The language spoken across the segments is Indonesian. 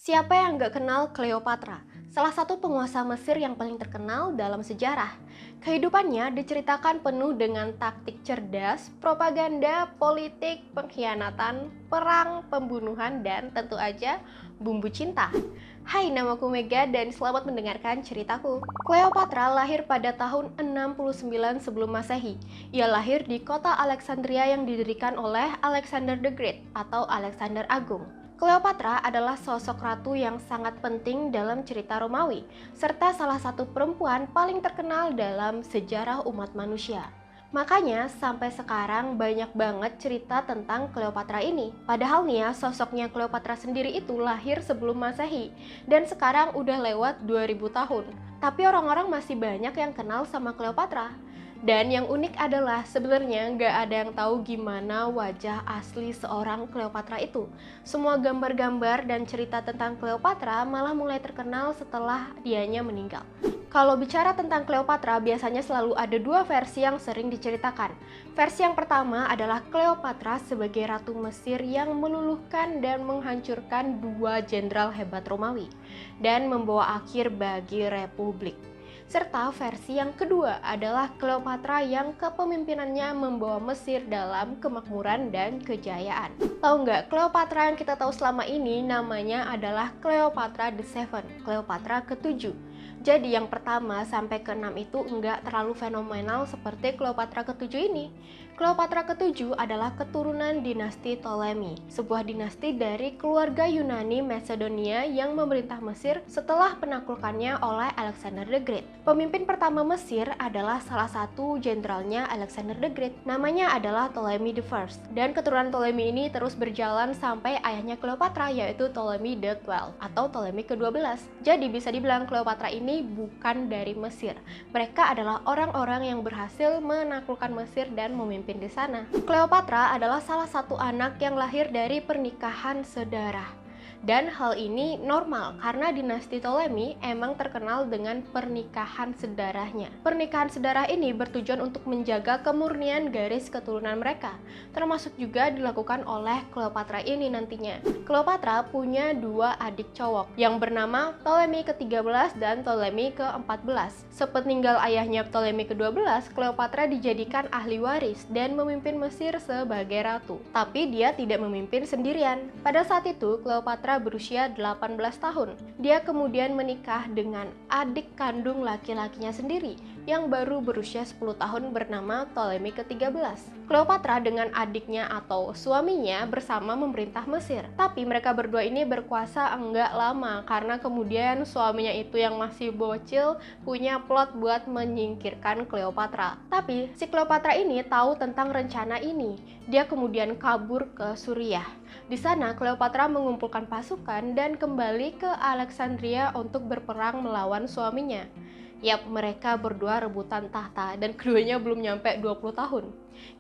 Siapa yang nggak kenal Cleopatra? Salah satu penguasa Mesir yang paling terkenal dalam sejarah. Kehidupannya diceritakan penuh dengan taktik cerdas, propaganda, politik, pengkhianatan, perang, pembunuhan, dan tentu aja bumbu cinta. Hai, namaku Mega dan selamat mendengarkan ceritaku. Cleopatra lahir pada tahun 69 sebelum Masehi. Ia lahir di kota Alexandria yang didirikan oleh Alexander the Great atau Alexander Agung. Cleopatra adalah sosok ratu yang sangat penting dalam cerita Romawi, serta salah satu perempuan paling terkenal dalam sejarah umat manusia. Makanya sampai sekarang banyak banget cerita tentang Cleopatra ini. Padahal nih ya, sosoknya Cleopatra sendiri itu lahir sebelum Masehi dan sekarang udah lewat 2000 tahun. Tapi orang-orang masih banyak yang kenal sama Cleopatra. Dan yang unik adalah sebenarnya nggak ada yang tahu gimana wajah asli seorang Cleopatra itu. Semua gambar-gambar dan cerita tentang Cleopatra malah mulai terkenal setelah dianya meninggal. Kalau bicara tentang Cleopatra, biasanya selalu ada dua versi yang sering diceritakan. Versi yang pertama adalah Cleopatra sebagai ratu Mesir yang meluluhkan dan menghancurkan dua jenderal hebat Romawi dan membawa akhir bagi Republik. Serta versi yang kedua adalah Cleopatra yang kepemimpinannya membawa Mesir dalam kemakmuran dan kejayaan. Tahu nggak, Cleopatra yang kita tahu selama ini namanya adalah Cleopatra the Seven, Cleopatra ke-7. Jadi yang pertama sampai ke-6 itu enggak terlalu fenomenal seperti Cleopatra ke-7 ini. Cleopatra ke-7 adalah keturunan dinasti Ptolemy, sebuah dinasti dari keluarga Yunani Macedonia yang memerintah Mesir setelah penaklukannya oleh Alexander the Great. Pemimpin pertama Mesir adalah salah satu jenderalnya Alexander the Great, namanya adalah Ptolemy I. Dan keturunan Ptolemy ini terus berjalan sampai ayahnya Cleopatra yaitu Ptolemy XII atau Ptolemy ke-12. Jadi bisa dibilang Cleopatra ini bukan dari Mesir. Mereka adalah orang-orang yang berhasil menaklukkan Mesir dan memimpin di sana. Cleopatra adalah salah satu anak yang lahir dari pernikahan sedarah. Dan hal ini normal karena dinasti Ptolemy emang terkenal dengan pernikahan sedarahnya. Pernikahan sedarah ini bertujuan untuk menjaga kemurnian garis keturunan mereka, termasuk juga dilakukan oleh Cleopatra ini nantinya. Cleopatra punya dua adik cowok yang bernama Ptolemy ke-13 dan Ptolemy ke-14. Sepeninggal ayahnya Ptolemy ke-12, Cleopatra dijadikan ahli waris dan memimpin Mesir sebagai ratu. Tapi dia tidak memimpin sendirian. Pada saat itu, Cleopatra berusia 18 tahun. Dia kemudian menikah dengan adik kandung laki-lakinya sendiri yang baru berusia 10 tahun bernama Ptolemy ke-13. Cleopatra dengan adiknya atau suaminya bersama memerintah Mesir. Tapi mereka berdua ini berkuasa enggak lama karena kemudian suaminya itu yang masih bocil punya plot buat menyingkirkan Cleopatra. Tapi si Cleopatra ini tahu tentang rencana ini. Dia kemudian kabur ke Suriah. Di sana Cleopatra mengumpulkan pasukan dan kembali ke Alexandria untuk berperang melawan suaminya. Yap, mereka berdua rebutan tahta dan keduanya belum nyampe 20 tahun.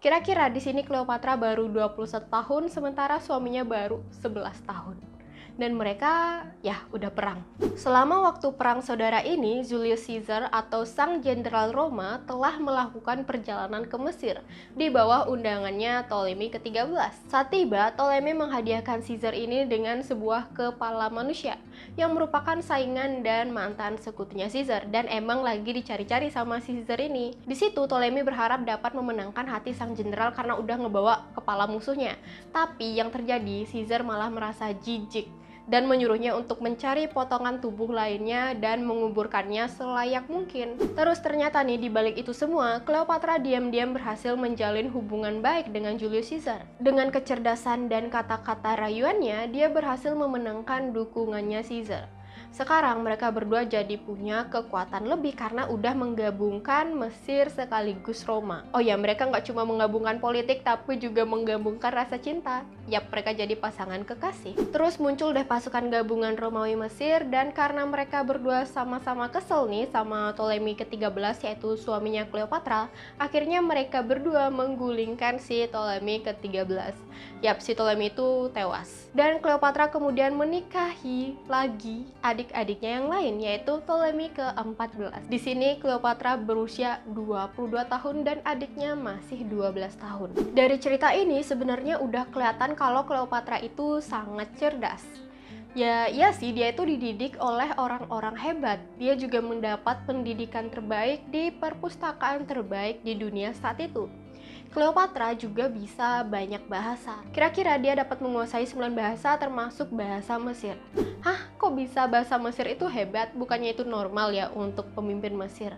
Kira-kira di sini Cleopatra baru 21 tahun sementara suaminya baru 11 tahun. Dan mereka ya udah perang. Selama waktu perang saudara ini, Julius Caesar atau sang jenderal Roma telah melakukan perjalanan ke Mesir di bawah undangannya Ptolemy ke-13. Saat tiba, Ptolemy menghadiahkan Caesar ini dengan sebuah kepala manusia yang merupakan saingan dan mantan sekutunya Caesar dan emang lagi dicari-cari sama si Caesar ini. Di situ Ptolemy berharap dapat memenangkan hati sang jenderal karena udah ngebawa kepala musuhnya. Tapi yang terjadi, Caesar malah merasa jijik dan menyuruhnya untuk mencari potongan tubuh lainnya dan menguburkannya selayak mungkin. Terus ternyata nih di balik itu semua, Cleopatra diam-diam berhasil menjalin hubungan baik dengan Julius Caesar. Dengan kecerdasan dan kata-kata rayuannya, dia berhasil memenangkan dukungannya Caesar. Sekarang mereka berdua jadi punya kekuatan lebih karena udah menggabungkan Mesir sekaligus Roma. Oh ya, mereka nggak cuma menggabungkan politik tapi juga menggabungkan rasa cinta. Yap, mereka jadi pasangan kekasih. Terus muncul deh pasukan gabungan Romawi Mesir dan karena mereka berdua sama-sama kesel nih sama Ptolemy ke-13 yaitu suaminya Cleopatra, akhirnya mereka berdua menggulingkan si Ptolemy ke-13. Yap, si Ptolemy itu tewas. Dan Cleopatra kemudian menikahi lagi adik-adiknya yang lain yaitu Ptolemy ke-14. Di sini Cleopatra berusia 22 tahun dan adiknya masih 12 tahun. Dari cerita ini sebenarnya udah kelihatan kalau Cleopatra itu sangat cerdas. Ya, iya sih, dia itu dididik oleh orang-orang hebat. Dia juga mendapat pendidikan terbaik di perpustakaan terbaik di dunia saat itu. Cleopatra juga bisa banyak bahasa. Kira-kira dia dapat menguasai 9 bahasa termasuk bahasa Mesir. Hah, kok bisa bahasa Mesir itu hebat? Bukannya itu normal ya untuk pemimpin Mesir?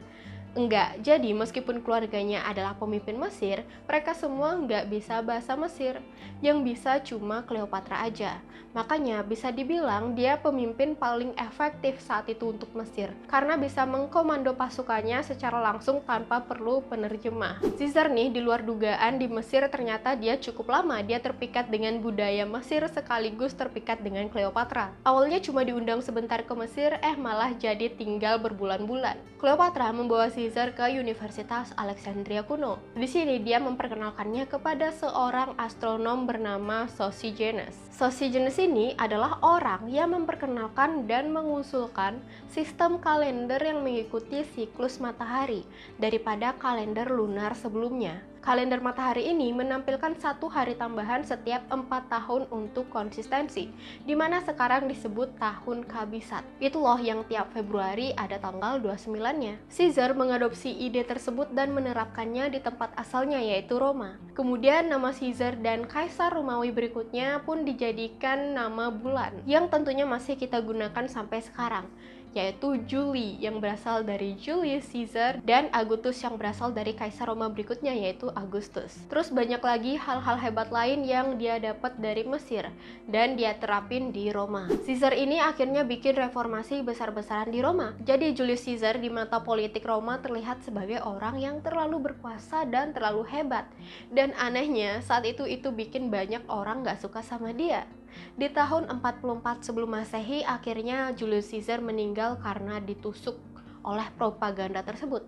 Enggak, jadi meskipun keluarganya adalah pemimpin Mesir, mereka semua enggak bisa bahasa Mesir. Yang bisa cuma Cleopatra aja. Makanya bisa dibilang dia pemimpin paling efektif saat itu untuk Mesir, karena bisa mengkomando pasukannya secara langsung tanpa perlu penerjemah. Caesar nih, di luar dugaan di Mesir ternyata dia cukup lama dia terpikat dengan budaya Mesir sekaligus terpikat dengan Cleopatra. Awalnya cuma diundang sebentar ke Mesir, malah jadi tinggal berbulan-bulan. Cleopatra membawa Caesar ke Universitas Alexandria kuno. Di sini dia memperkenalkannya kepada seorang astronom bernama Sosigenes. Sosigenes ini adalah orang yang memperkenalkan dan mengusulkan sistem kalender yang mengikuti siklus matahari daripada kalender lunar sebelumnya. Kalender matahari ini menampilkan 1 hari tambahan setiap 4 tahun untuk konsistensi, di mana sekarang disebut tahun kabisat. Itu loh yang tiap Februari ada tanggal 29-nya. Caesar mengadopsi ide tersebut dan menerapkannya di tempat asalnya yaitu Roma. Kemudian nama Caesar dan Kaisar Romawi berikutnya pun dijadikan nama bulan, yang tentunya masih kita gunakan sampai sekarang, yaitu Juli yang berasal dari Julius Caesar dan Augustus yang berasal dari Kaisar Roma berikutnya yaitu Agustus. Terus banyak lagi hal-hal hebat lain yang dia dapat dari Mesir dan dia terapin di Roma. Caesar ini akhirnya bikin reformasi besar-besaran di Roma. Jadi Julius Caesar di mata politik Roma terlihat sebagai orang yang terlalu berkuasa dan terlalu hebat. Dan anehnya saat itu bikin banyak orang gak suka sama dia. Di tahun 44 sebelum Masehi, akhirnya Julius Caesar meninggal karena ditusuk oleh propaganda tersebut.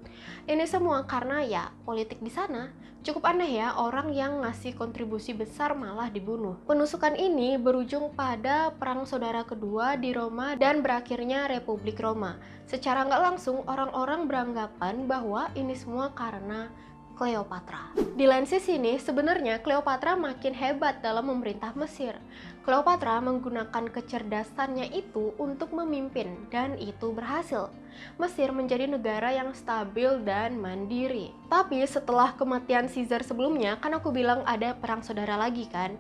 Ini semua karena ya politik di sana. Cukup aneh ya, orang yang ngasih kontribusi besar malah dibunuh. Penusukan ini berujung pada Perang Saudara Kedua di Roma dan berakhirnya Republik Roma. Secara nggak langsung, orang-orang beranggapan bahwa ini semua karena Cleopatra. Di lain sisi nih, sebenarnya Cleopatra makin hebat dalam memerintah Mesir. Cleopatra menggunakan kecerdasannya itu untuk memimpin, dan itu berhasil. Mesir menjadi negara yang stabil dan mandiri. Tapi setelah kematian Caesar sebelumnya, kan aku bilang ada perang saudara lagi kan?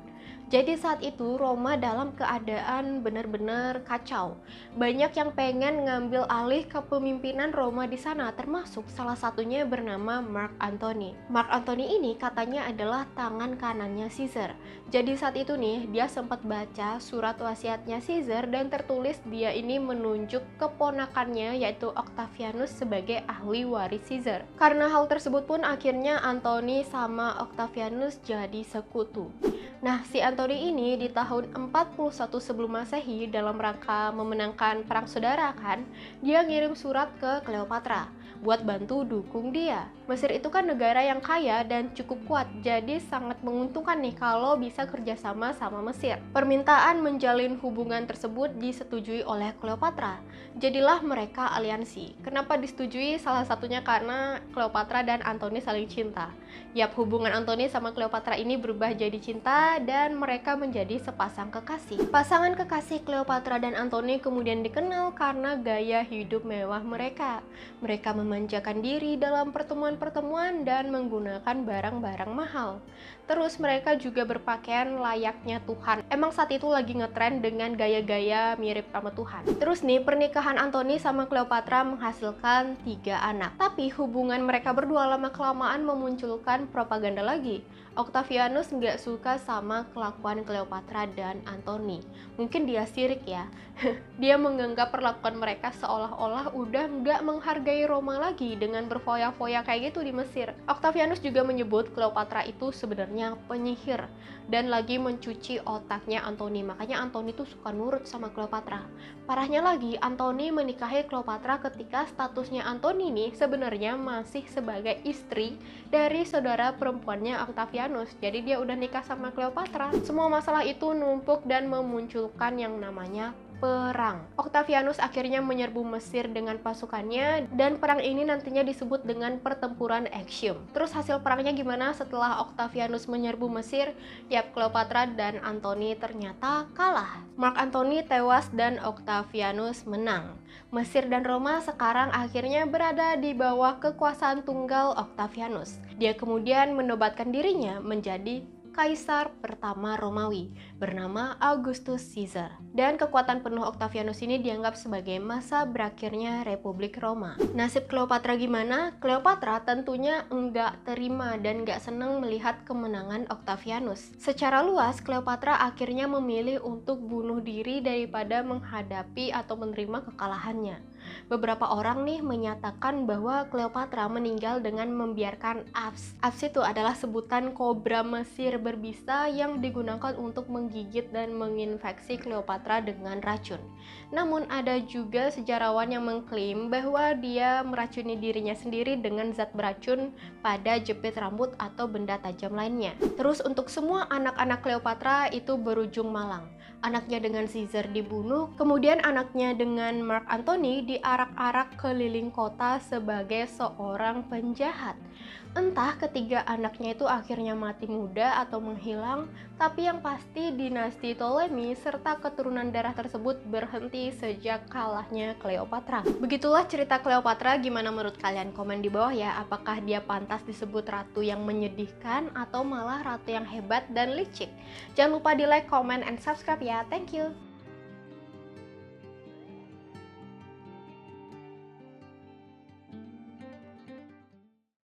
Jadi saat itu Roma dalam keadaan benar-benar kacau. Banyak yang pengen ngambil alih kepemimpinan Roma di sana, termasuk salah satunya bernama Mark Antony. Mark Antony ini katanya adalah tangan kanannya Caesar. Jadi saat itu nih dia sempat baca surat wasiatnya Caesar dan tertulis dia ini menunjuk keponakannya yaitu Octavianus sebagai ahli waris Caesar. Karena hal tersebut pun akhirnya Antony sama Octavianus jadi sekutu. Nah, si Antony ini di tahun 41 sebelum Masehi dalam rangka memenangkan perang saudara kan, dia ngirim surat ke Cleopatra buat bantu dukung dia. Mesir itu kan negara yang kaya dan cukup kuat, jadi sangat menguntungkan nih kalau bisa kerjasama sama Mesir. Permintaan menjalin hubungan tersebut disetujui oleh Cleopatra. Jadilah mereka aliansi. Kenapa disetujui? Salah satunya karena Cleopatra dan Antony saling cinta. Yap, hubungan Antony sama Cleopatra ini berubah jadi cinta dan mereka menjadi sepasang kekasih. Pasangan kekasih Cleopatra dan Antony kemudian dikenal karena gaya hidup mewah mereka. Mereka memanjakan diri dalam pertemuan-pertemuan dan menggunakan barang-barang mahal. Terus mereka juga berpakaian layaknya Tuhan. Emang saat itu lagi ngetren dengan gaya-gaya mirip sama Tuhan. Terus nih, pernikahan Antony sama Cleopatra menghasilkan 3 anak. Tapi hubungan mereka berdua lama-kelamaan memunculkan propaganda lagi. Octavianus nggak suka sama kelakuan Cleopatra dan Antony. Mungkin dia sirik ya. Dia menganggap perlakuan mereka seolah-olah udah nggak menghargai Roma lagi dengan berfoya-foya kayak gitu di Mesir. Octavianus juga menyebut Cleopatra itu sebenarnya penyihir dan lagi mencuci otaknya Antony. Makanya Antony tuh suka nurut sama Cleopatra. Parahnya lagi, Antony menikahi Cleopatra ketika statusnya Antony nih sebenarnya masih sebagai istri dari saudara perempuannya Octavianus. Jadi dia udah nikah sama Cleopatra. Semua masalah itu numpuk dan memunculkan yang namanya perang. Octavianus akhirnya menyerbu Mesir dengan pasukannya, dan perang ini nantinya disebut dengan pertempuran Actium. Terus hasil perangnya gimana setelah Octavianus menyerbu Mesir? Yap, Cleopatra dan Antony ternyata kalah. Mark Antony tewas dan Octavianus menang. Mesir dan Roma sekarang akhirnya berada di bawah kekuasaan tunggal Octavianus. Dia kemudian menobatkan dirinya menjadi Kaisar pertama Romawi bernama Augustus Caesar. Dan kekuatan penuh Octavianus ini dianggap sebagai masa berakhirnya Republik Roma. Nasib Cleopatra gimana? Cleopatra tentunya enggak terima dan enggak senang melihat kemenangan Octavianus. Secara luas, Cleopatra akhirnya memilih untuk bunuh diri daripada menghadapi atau menerima kekalahannya. Beberapa orang nih menyatakan bahwa Cleopatra meninggal dengan membiarkan Apis. Apis itu adalah sebutan kobra Mesir berbisa yang digunakan untuk menggigit dan menginfeksi Cleopatra dengan racun. Namun ada juga sejarawan yang mengklaim bahwa dia meracuni dirinya sendiri dengan zat beracun pada jepit rambut atau benda tajam lainnya. Terus untuk semua anak-anak Cleopatra itu berujung malang. Anaknya dengan Caesar dibunuh, kemudian anaknya dengan Mark Antony diarak-arak keliling kota sebagai seorang penjahat. Entah ketiga anaknya itu akhirnya mati muda atau menghilang, tapi yang pasti dinasti Ptolemy serta keturunan darah tersebut berhenti sejak kalahnya Cleopatra. Begitulah cerita Cleopatra, gimana menurut kalian? Komen di bawah ya, apakah dia pantas disebut ratu yang menyedihkan atau malah ratu yang hebat dan licik? Jangan lupa di like, comment, and subscribe ya, thank you!